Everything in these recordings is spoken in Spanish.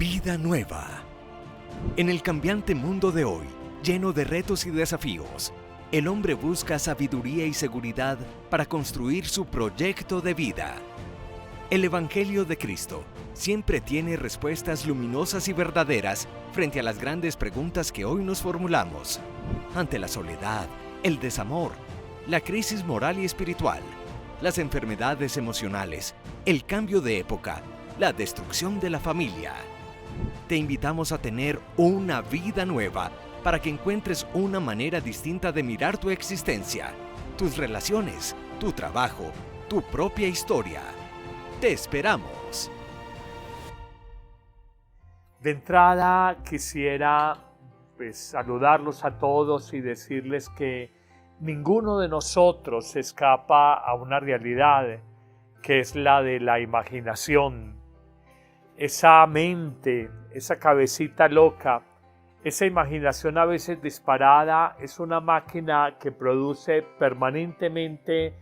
Vida nueva. En el cambiante mundo de hoy, lleno de retos y desafíos, el hombre busca sabiduría y seguridad para construir su proyecto de vida. El Evangelio de Cristo siempre tiene respuestas luminosas y verdaderas frente a las grandes preguntas que hoy nos formulamos. Ante la soledad, el desamor, la crisis moral y espiritual, las enfermedades emocionales, el cambio de época, la destrucción de la familia. Te invitamos a tener una vida nueva para que encuentres una manera distinta de mirar tu existencia, tus relaciones, tu trabajo, tu propia historia. Te esperamos. De entrada quisiera saludarlos a todos y decirles que ninguno de nosotros se escapa a una realidad que es la de la imaginación. Esa mente, esa cabecita loca, esa imaginación a veces disparada es una máquina que produce permanentemente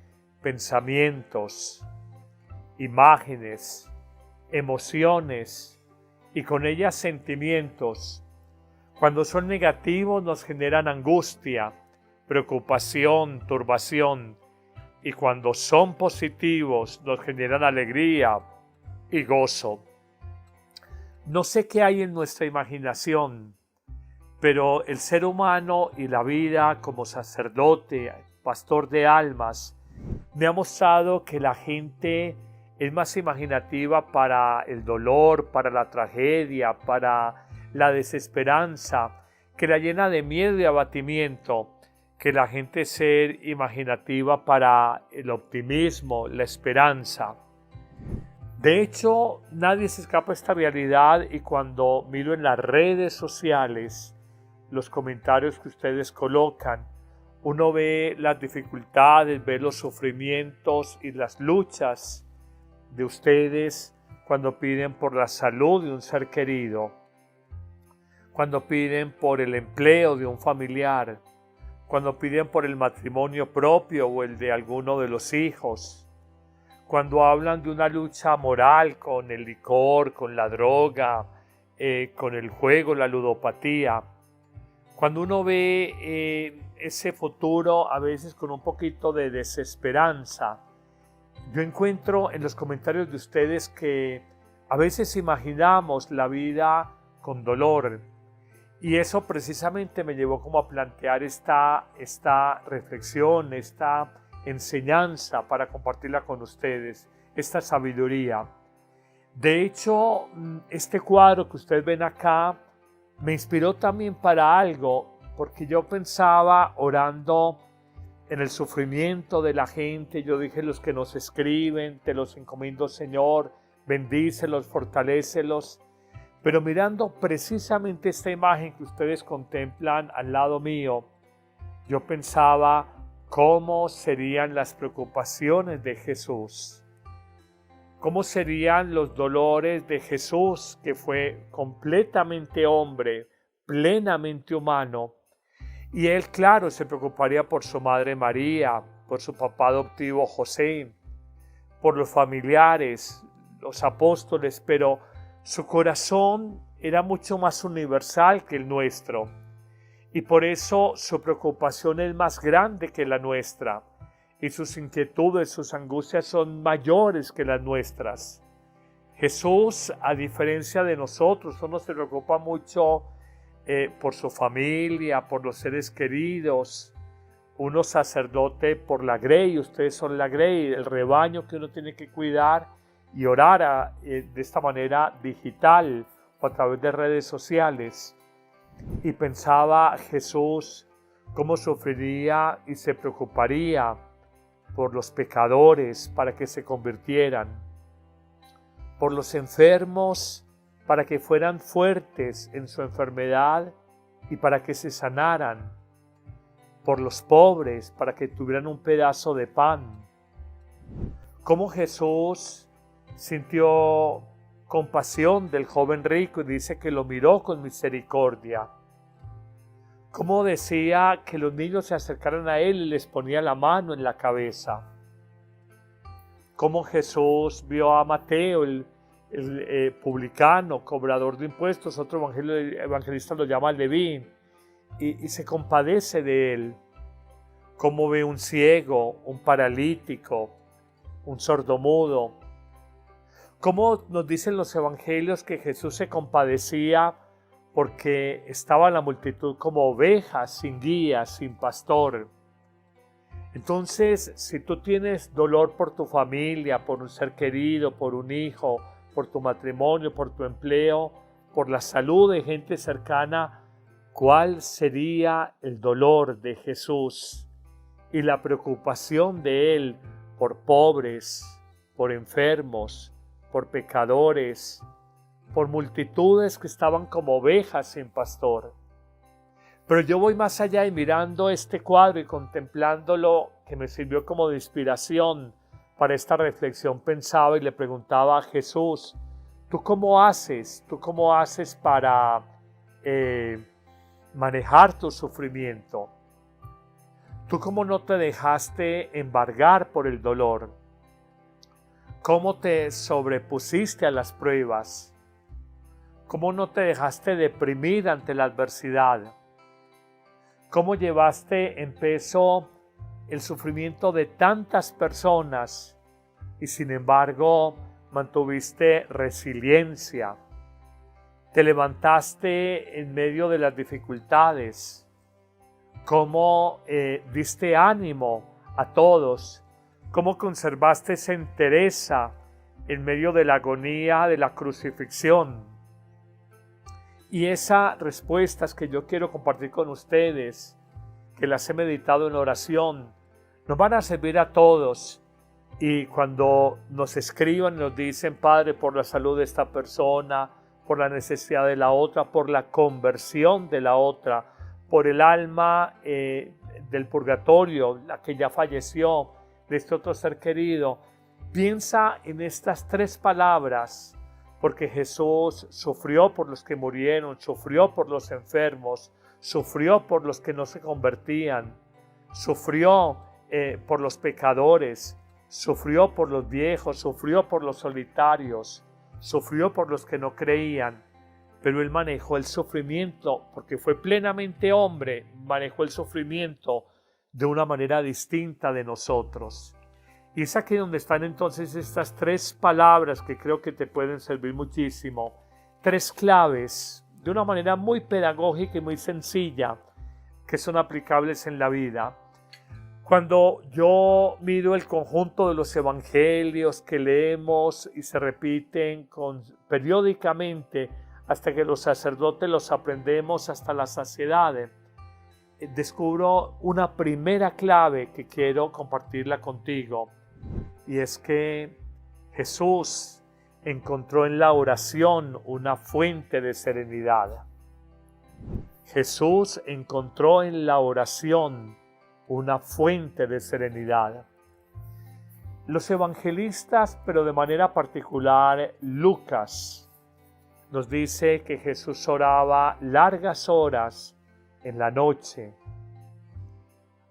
pensamientos, imágenes, emociones y con ellas sentimientos. Cuando son negativos nos generan angustia, preocupación, turbación, y cuando son positivos nos generan alegría y gozo. No sé qué hay en nuestra imaginación, pero el ser humano y la vida como sacerdote, pastor de almas, me ha mostrado que la gente es más imaginativa para el dolor, para la tragedia, para la desesperanza, que la llena de miedo y abatimiento, que la gente ser imaginativa para el optimismo, la esperanza. De hecho, nadie se escapa a esta realidad y cuando miro en las redes sociales los comentarios que ustedes colocan, uno ve las dificultades, ve los sufrimientos y las luchas de ustedes cuando piden por la salud de un ser querido, cuando piden por el empleo de un familiar, cuando piden por el matrimonio propio o el de alguno de los hijos, cuando hablan de una lucha moral con el licor, con la droga, con el juego, la ludopatía. Cuando uno ve ese futuro a veces con un poquito de desesperanza, yo encuentro en los comentarios de ustedes que a veces imaginamos la vida con dolor. Y eso precisamente me llevó como a plantear esta reflexión, esta enseñanza para compartirla con ustedes, esta sabiduría. De hecho, este cuadro que ustedes ven acá me inspiró también para algo, porque yo pensaba orando en el sufrimiento de la gente. Yo dije, los que nos escriben, te los encomiendo, Señor, bendícelos, fortalécelos. Pero mirando precisamente esta imagen que ustedes contemplan al lado mío, yo pensaba cómo serían las preocupaciones de Jesús, cómo serían los dolores de Jesús, que fue completamente hombre, plenamente humano. Y él, claro, se preocuparía por su madre María, por su papá adoptivo José, por los familiares, los apóstoles, pero su corazón era mucho más universal que el nuestro y por eso su preocupación es más grande que la nuestra y sus inquietudes, sus angustias son mayores que las nuestras. Jesús, a diferencia de nosotros, uno se preocupa mucho por su familia, por los seres queridos, uno sacerdote por la grey, ustedes son la grey, el rebaño que uno tiene que cuidar y orar de esta manera digital o a través de redes sociales. Y pensaba Jesús cómo sufriría y se preocuparía por los pecadores para que se convirtieran, por los enfermos para que fueran fuertes en su enfermedad y para que se sanaran, por los pobres para que tuvieran un pedazo de pan. Cómo Jesús sintió compasión del joven rico y dice que lo miró con misericordia. Cómo decía que los niños se acercaran a él y les ponía la mano en la cabeza. Cómo Jesús vio a Mateo, el el publicano, cobrador de impuestos, otro evangelista lo llama Leví, y se compadece de él. Cómo ve un ciego, un paralítico, un sordomudo. Cómo nos dicen los evangelios que Jesús se compadecía porque estaba la multitud como ovejas, sin guía, sin pastor. Entonces, si tú tienes dolor por tu familia, por un ser querido, por un hijo, por tu matrimonio, por tu empleo, por la salud de gente cercana, ¿cuál sería el dolor de Jesús y la preocupación de Él por pobres, por enfermos, por pecadores, por multitudes que estaban como ovejas sin pastor? Pero yo voy más allá y mirando este cuadro y contemplándolo, que me sirvió como de inspiración para esta reflexión, pensaba y le preguntaba a Jesús, ¿tú cómo haces? ¿Tú cómo haces para manejar tu sufrimiento? ¿Tú cómo no te dejaste embargar por el dolor? ¿Cómo te sobrepusiste a las pruebas? ¿Cómo no te dejaste deprimir ante la adversidad? ¿Cómo llevaste en peso el sufrimiento de tantas personas y sin embargo mantuviste resiliencia? Te levantaste en medio de las dificultades. ¿Cómo diste ánimo a todos? ¿Cómo conservaste esa entereza en medio de la agonía de la crucifixión? Y esas respuestas que yo quiero compartir con ustedes, que las he meditado en oración, nos van a servir a todos. Y cuando nos escriban y nos dicen, Padre, por la salud de esta persona, por la necesidad de la otra, por la conversión de la otra, por el alma del purgatorio, la que ya falleció, de este otro ser querido, piensa en estas tres palabras, porque Jesús sufrió por los que murieron, sufrió por los enfermos, sufrió por los que no se convertían, sufrió por los pecadores, sufrió por los viejos, sufrió por los solitarios, sufrió por los que no creían, pero Él manejó el sufrimiento, porque fue plenamente hombre, manejó el sufrimiento de una manera distinta de nosotros. Y es aquí donde están entonces estas tres palabras que creo que te pueden servir muchísimo, tres claves, de una manera muy pedagógica y muy sencilla, que son aplicables en la vida. Cuando yo miro el conjunto de los evangelios que leemos y se repiten periódicamente hasta que los sacerdotes los aprendemos hasta la saciedad, descubro una primera clave que quiero compartirla contigo, y es que Jesús encontró en la oración una fuente de serenidad. Jesús encontró en la oración una fuente de serenidad. Los evangelistas, pero de manera particular Lucas, nos dice que Jesús oraba largas horas en la noche,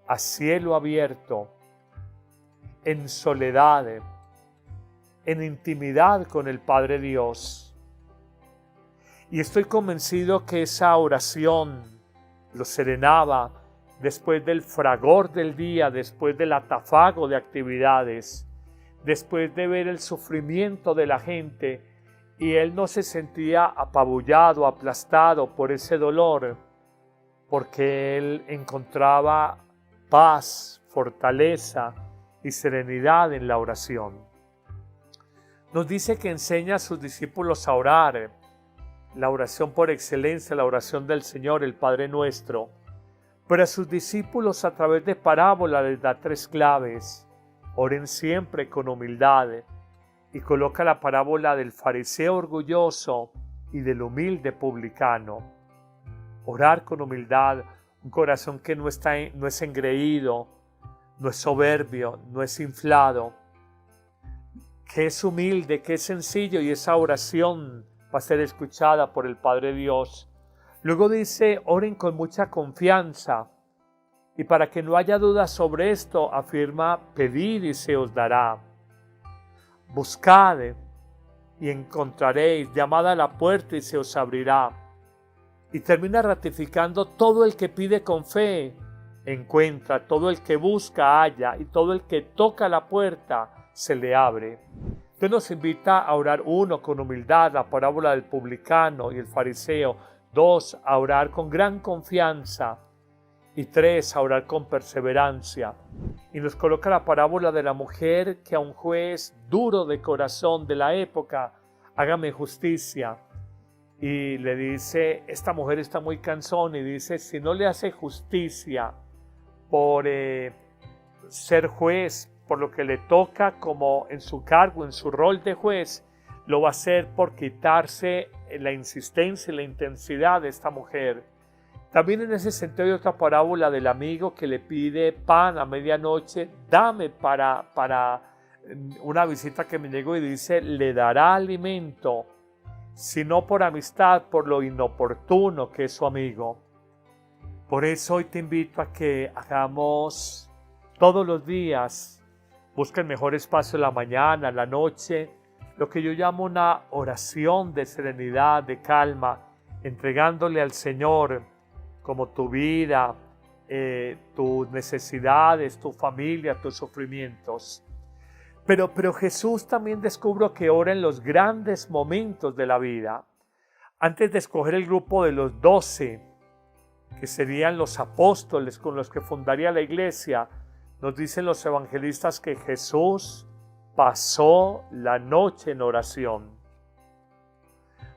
a cielo abierto, en soledad, en intimidad con el Padre Dios. Y estoy convencido que esa oración lo serenaba después del fragor del día, después del atafago de actividades, después de ver el sufrimiento de la gente, y él no se sentía apabullado, aplastado por ese dolor, porque él encontraba paz, fortaleza y serenidad en la oración. Nos dice que enseña a sus discípulos a orar, la oración por excelencia, la oración del Señor, el Padre Nuestro, pero a sus discípulos a través de parábola les da tres claves. Oren siempre con humildad, y coloca la parábola del fariseo orgulloso y del humilde publicano. Orar con humildad, un corazón que no es engreído, no es soberbio, no es inflado, que es humilde, que es sencillo, y esa oración va a ser escuchada por el Padre Dios. Luego dice, oren con mucha confianza, y para que no haya dudas sobre esto, afirma, pedid y se os dará. Buscad y encontraréis, llamad a la puerta y se os abrirá. Y termina ratificando: todo el que pide con fe encuentra, todo el que busca halla, y todo el que toca la puerta se le abre. Dios nos invita a orar, 1, con humildad, la parábola del publicano y el fariseo; 2, a orar con gran confianza; y 3, a orar con perseverancia. Y nos coloca la parábola de la mujer que a un juez duro de corazón de la época: hágame justicia. Y le dice, esta mujer está muy cansona, y dice: si no le hace justicia por ser juez, por lo que le toca como en su cargo, en su rol de juez, lo va a hacer por quitarse la insistencia y la intensidad de esta mujer. También en ese sentido hay otra parábola del amigo que le pide pan a medianoche: dame para una visita que me llegó, y dice: le dará alimento, sino por amistad, por lo inoportuno que es su amigo. Por eso hoy te invito a que hagamos todos los días, busca el mejor espacio en la mañana, en la noche, lo que yo llamo una oración de serenidad, de calma, entregándole al Señor como tu vida, tus necesidades, tu familia, tus sufrimientos. Pero Jesús también descubrió que ora en los grandes momentos de la vida. Antes de escoger el grupo de los 12, que serían los apóstoles con los que fundaría la iglesia, nos dicen los evangelistas que Jesús pasó la noche en oración.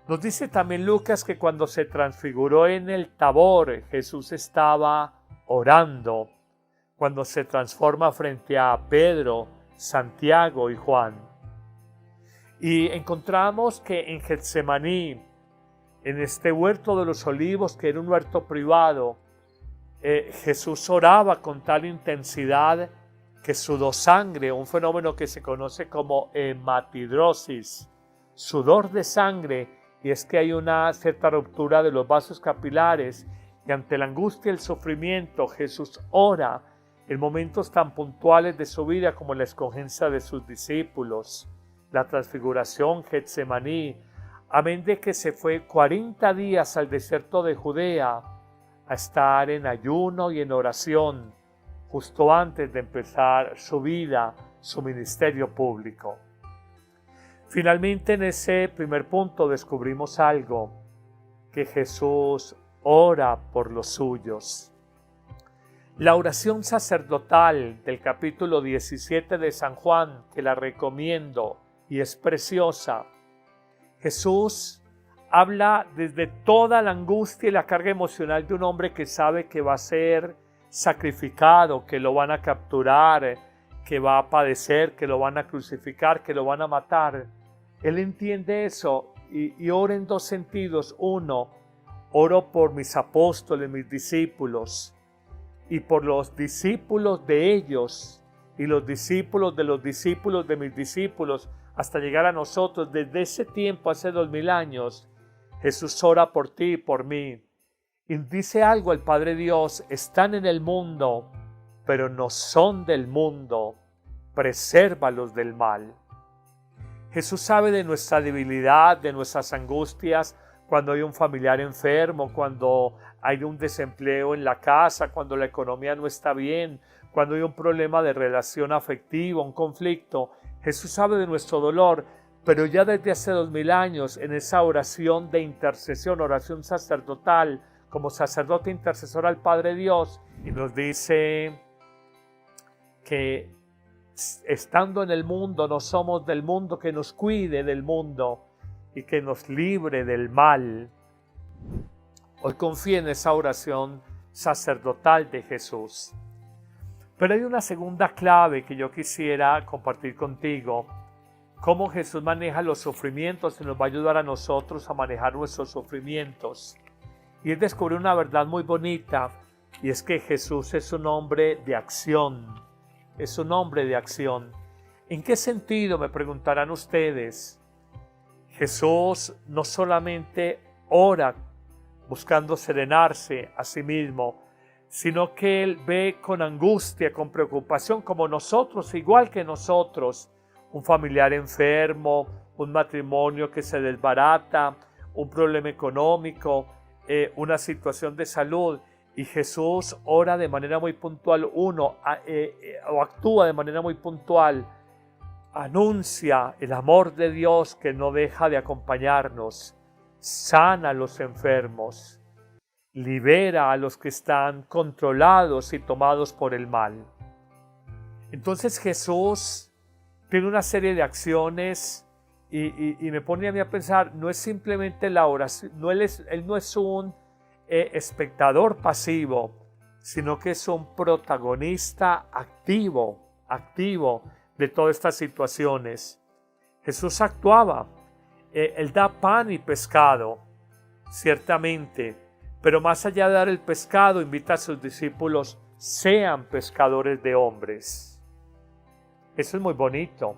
Nos dice también Lucas que cuando se transfiguró en el Tabor, Jesús estaba orando. Cuando se transforma frente a Pedro, Santiago y Juan. Y encontramos que en Getsemaní, en este huerto de los olivos, que era un huerto privado, Jesús oraba con tal intensidad que sudó sangre, un fenómeno que se conoce como hematidrosis, sudor de sangre, y es que hay una cierta ruptura de los vasos capilares, y ante la angustia y el sufrimiento Jesús ora en momentos tan puntuales de su vida como la escogencia de sus discípulos, la transfiguración, Getsemaní, amén de que se fue 40 días al desierto de Judea a estar en ayuno y en oración, justo antes de empezar su vida, su ministerio público. Finalmente, en ese primer punto descubrimos algo, que Jesús ora por los suyos. La oración sacerdotal del capítulo 17 de San Juan, que la recomiendo y es preciosa. Jesús habla desde toda la angustia y la carga emocional de un hombre que sabe que va a ser sacrificado, que lo van a capturar, que va a padecer, que lo van a crucificar, que lo van a matar. Él entiende eso y ora en dos sentidos. Uno, oro por mis apóstoles, mis discípulos, y por los discípulos de ellos, y los discípulos de mis discípulos, hasta llegar a nosotros. Desde ese tiempo, hace 2000 años, Jesús ora por ti y por mí. Y dice algo el Padre Dios: están en el mundo, pero no son del mundo, presérvalos del mal. Jesús sabe de nuestra debilidad, de nuestras angustias, cuando hay un familiar enfermo, cuando hay un desempleo en la casa, cuando la economía no está bien, cuando hay un problema de relación afectiva, un conflicto. Jesús sabe de nuestro dolor, pero ya desde hace 2000 años, en esa oración de intercesión, oración sacerdotal, como sacerdote intercesor al Padre Dios, y nos dice que estando en el mundo, no somos del mundo, que nos cuide del mundo y que nos libre del mal. Hoy confíe en esa oración sacerdotal de Jesús. Pero hay una segunda clave que yo quisiera compartir contigo: cómo Jesús maneja los sufrimientos y nos va a ayudar a nosotros a manejar nuestros sufrimientos. Y él descubrió una verdad muy bonita, y es que Jesús es un hombre de acción. Es un hombre de acción. ¿En qué sentido?, me preguntarán ustedes. Jesús no solamente ora buscando serenarse a sí mismo, sino que Él ve con angustia, con preocupación, como nosotros, igual que nosotros, un familiar enfermo, un matrimonio que se desbarata, un problema económico, una situación de salud, y Jesús ora de manera muy puntual, o actúa de manera muy puntual, anuncia el amor de Dios que no deja de acompañarnos, sana a los enfermos, libera a los que están controlados y tomados por el mal. Entonces Jesús tiene una serie de acciones y me pone a mí a pensar, no es simplemente la oración, él no es un espectador pasivo, sino que es un protagonista activo de todas estas situaciones. Jesús actuaba, él da pan y pescado, ciertamente, pero más allá de dar el pescado, invita a sus discípulos, sean pescadores de hombres. Eso es muy bonito.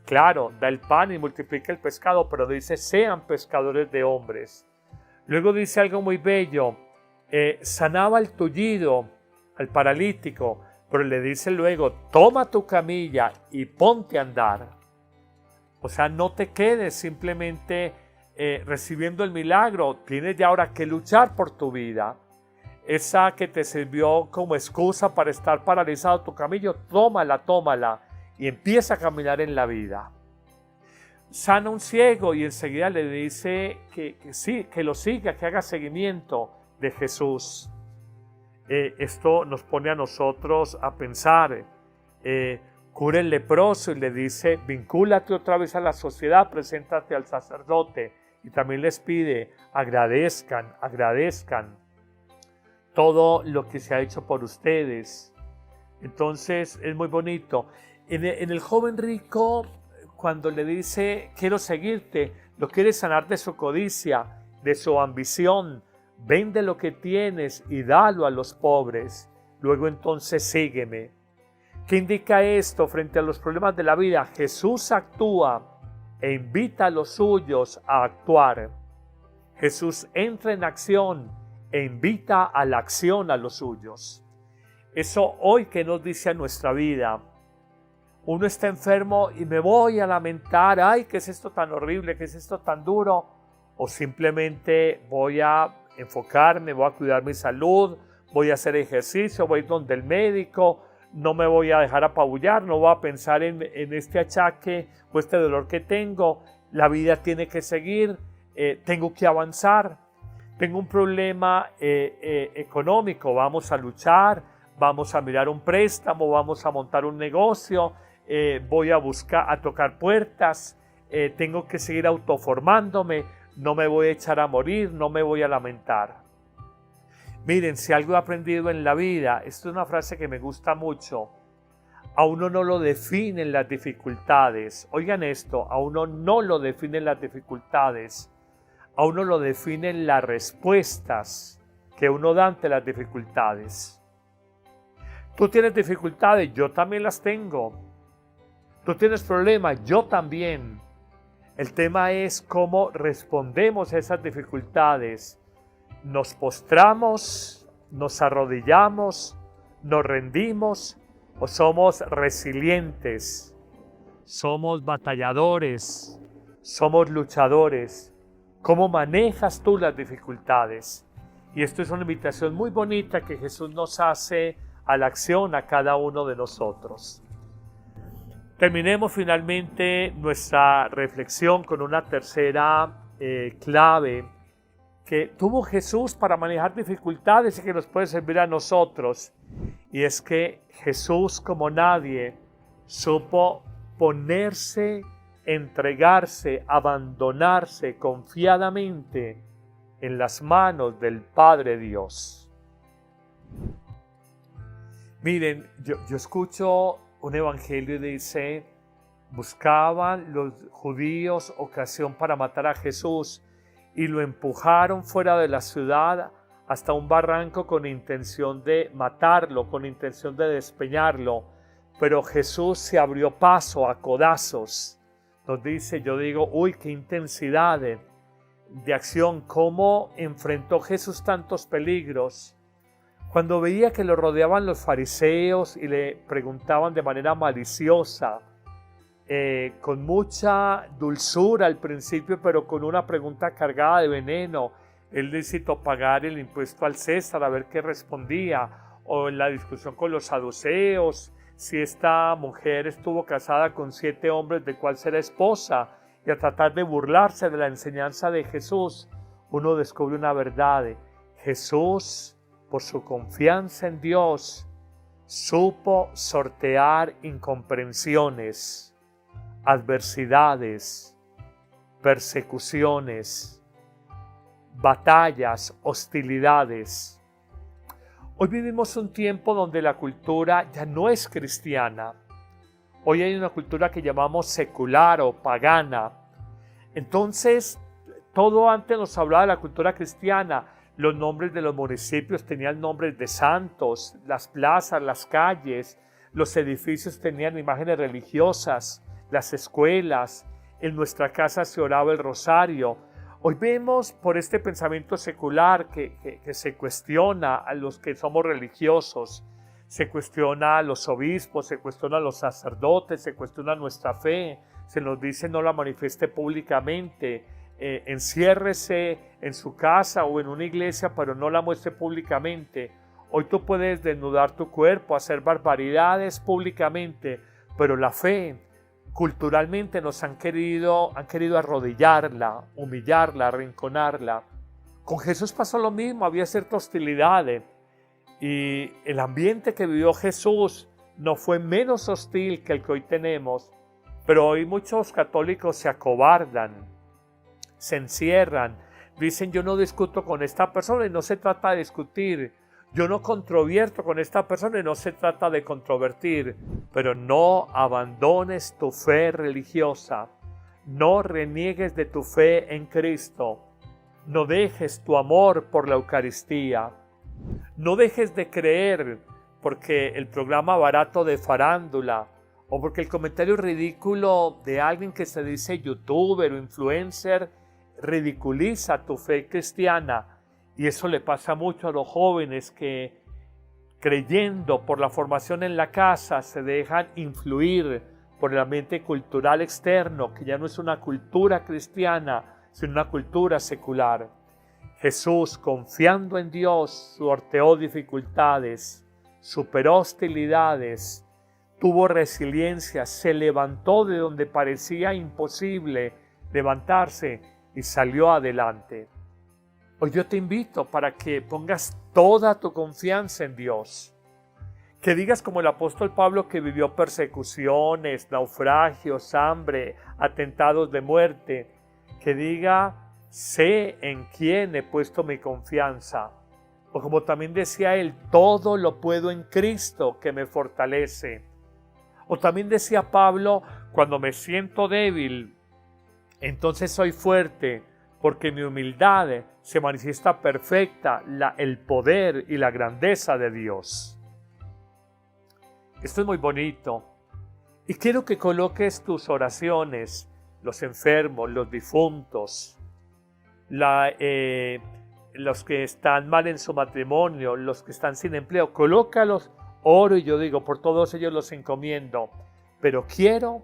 Claro, da el pan y multiplica el pescado, pero dice, sean pescadores de hombres. Luego dice algo muy bello, sanaba al tullido, al paralítico, pero le dice luego, toma tu camilla y ponte a andar. O sea, no te quedes simplemente recibiendo el milagro, tienes ya ahora que luchar por tu vida. Esa que te sirvió como excusa para estar paralizado tu camillo, tómala y empieza a caminar en la vida. Sana un ciego y enseguida le dice que sí, que lo siga, que haga seguimiento de Jesús. Esto nos pone a nosotros a pensar. Cura el leproso y le dice, vincúlate otra vez a la sociedad, preséntate al sacerdote. Y también les pide, agradezcan todo lo que se ha hecho por ustedes. Entonces es muy bonito. En el joven rico, cuando le dice, quiero seguirte, lo quiere sanar de su codicia, de su ambición. Vende lo que tienes y dalo a los pobres. Luego entonces sígueme. ¿Qué indica esto frente a los problemas de la vida? Jesús actúa e invita a los suyos a actuar. Jesús entra en acción e invita a la acción a los suyos. Eso hoy que nos dice a nuestra vida. Uno está enfermo y me voy a lamentar, ay, ¿qué es esto tan horrible? ¿Qué es esto tan duro? O simplemente voy a enfocarme, voy a cuidar mi salud, voy a hacer ejercicio, voy a ir donde el médico, no me voy a dejar apabullar, no voy a pensar en este achaque o este dolor que tengo. La vida tiene que seguir, tengo que avanzar. Tengo un problema económico, vamos a luchar, vamos a mirar un préstamo, vamos a montar un negocio, voy a tocar puertas, tengo que seguir autoformándome, no me voy a echar a morir, no me voy a lamentar. Miren, si algo he aprendido en la vida, esto es una frase que me gusta mucho, a uno no lo definen las dificultades. Oigan esto, a uno no lo definen las dificultades, a uno lo definen las respuestas que uno da ante las dificultades. Tú tienes dificultades, yo también las tengo. Tú tienes problemas, yo también. El tema es cómo respondemos a esas dificultades. Nos postramos, nos arrodillamos, nos rendimos o somos resilientes, somos batalladores, somos luchadores. ¿Cómo manejas tú las dificultades? Y esto es una invitación muy bonita que Jesús nos hace a la acción a cada uno de nosotros. Terminemos finalmente nuestra reflexión con una tercera clave que tuvo Jesús para manejar dificultades y que nos puede servir a nosotros. Y es que Jesús, como nadie, supo ponerse, entregarse, abandonarse confiadamente en las manos del Padre Dios. Miren, yo escucho un evangelio y dice, buscaban los judíos ocasión para matar a Jesús y lo empujaron fuera de la ciudad hasta un barranco con intención de matarlo, con intención de despeñarlo. Pero Jesús se abrió paso a codazos. Nos dice, yo digo, uy, qué intensidad de acción, cómo enfrentó Jesús tantos peligros. Cuando veía que lo rodeaban los fariseos y le preguntaban de manera maliciosa, con mucha dulzura al principio, pero con una pregunta cargada de veneno. Él necesitó pagar el impuesto al César, a ver qué respondía, o en la discusión con los saduceos, si esta mujer estuvo casada con 7 hombres, de cuál será esposa, y a tratar de burlarse de la enseñanza de Jesús, uno descubre una verdad. Jesús, por su confianza en Dios, supo sortear incomprensiones, adversidades, persecuciones, batallas, hostilidades. Hoy vivimos un tiempo donde la cultura ya no es cristiana. Hoy hay una cultura que llamamos secular o pagana. Entonces, todo antes nos hablaba de la cultura cristiana. Los nombres de los municipios tenían nombres de santos, las plazas, las calles, los edificios tenían imágenes religiosas, las escuelas, en nuestra casa se oraba el rosario. Hoy vemos por este pensamiento secular que se cuestiona a los que somos religiosos, se cuestiona a los obispos, se cuestiona a los sacerdotes, se cuestiona nuestra fe, se nos dice no la manifieste públicamente, enciérrese en su casa o en una iglesia, pero no la muestre públicamente. Hoy tú puedes desnudar tu cuerpo, hacer barbaridades públicamente, pero la fe, culturalmente nos han querido arrodillarla, humillarla, arrinconarla. Con Jesús pasó lo mismo, había cierta hostilidad y el ambiente que vivió Jesús no fue menos hostil que el que hoy tenemos, pero hoy muchos católicos se acobardan, se encierran, dicen yo no discuto con esta persona y no se trata de discutir, yo no controvierto con esta persona y no se trata de controvertir, pero no abandones tu fe religiosa, no reniegues de tu fe en Cristo, no dejes tu amor por la Eucaristía, no dejes de creer porque el programa barato de farándula o porque el comentario ridículo de alguien que se dice youtuber o influencer ridiculiza tu fe cristiana. Y eso le pasa mucho a los jóvenes que, creyendo por la formación en la casa, se dejan influir por el ambiente cultural externo, que ya no es una cultura cristiana, sino una cultura secular. Jesús, confiando en Dios, sorteó dificultades, superó hostilidades, tuvo resiliencia, se levantó de donde parecía imposible levantarse y salió adelante. Hoy yo te invito para que pongas toda tu confianza en Dios. Que digas como el apóstol Pablo que vivió persecuciones, naufragios, hambre, atentados de muerte. Que diga, sé en quién he puesto mi confianza. O como también decía él, todo lo puedo en Cristo que me fortalece. O también decía Pablo, cuando me siento débil, entonces soy fuerte, porque mi humildad se manifiesta perfecta el poder y la grandeza de Dios. Esto es muy bonito. Y quiero que coloques tus oraciones, los enfermos, los difuntos, los que están mal en su matrimonio, los que están sin empleo, colócalos, oro y yo digo, por todos ellos los encomiendo. Pero quiero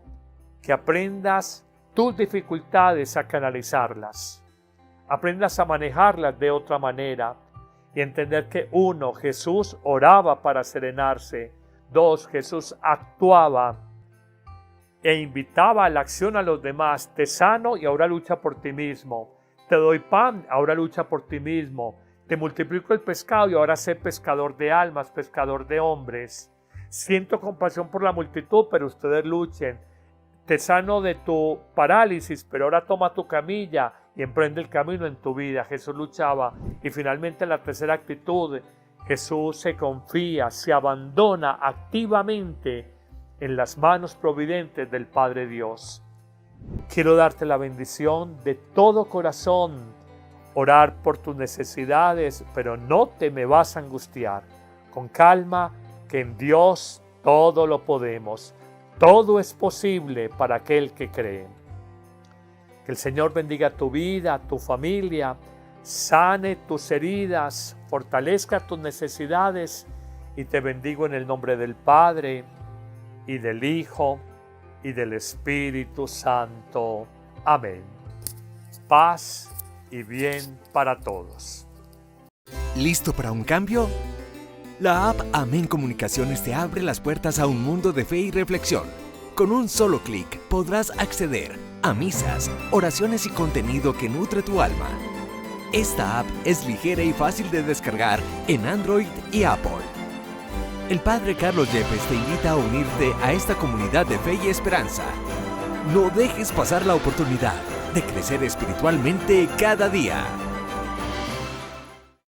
que aprendas tus dificultades a canalizarlas. Aprendas a manejarlas de otra manera y entender que 1, Jesús oraba para serenarse. 2, Jesús actuaba e invitaba a la acción a los demás. Te sano y ahora lucha por ti mismo. Te doy pan, ahora lucha por ti mismo. Te multiplico el pescado y ahora sé pescador de almas, pescador de hombres. Siento compasión por la multitud, pero ustedes luchen. Te sano de tu parálisis, pero ahora toma tu camilla y emprende el camino en tu vida. Jesús luchaba. Y finalmente la tercera actitud, Jesús se confía, se abandona activamente en las manos providentes del Padre Dios. Quiero darte la bendición de todo corazón, orar por tus necesidades, pero no te me vas a angustiar. Con calma, que en Dios todo lo podemos. Todo es posible para aquel que cree. Que el Señor bendiga tu vida, tu familia, sane tus heridas, fortalezca tus necesidades y te bendigo en el nombre del Padre y del Hijo y del Espíritu Santo. Amén. Paz y bien para todos. ¿Listo para un cambio? La app Amén Comunicaciones te abre las puertas a un mundo de fe y reflexión. Con un solo clic podrás acceder a misas, oraciones y contenido que nutre tu alma. Esta app es ligera y fácil de descargar en Android y Apple. El Padre Carlos Yepes te invita a unirte a esta comunidad de fe y esperanza. No dejes pasar la oportunidad de crecer espiritualmente cada día.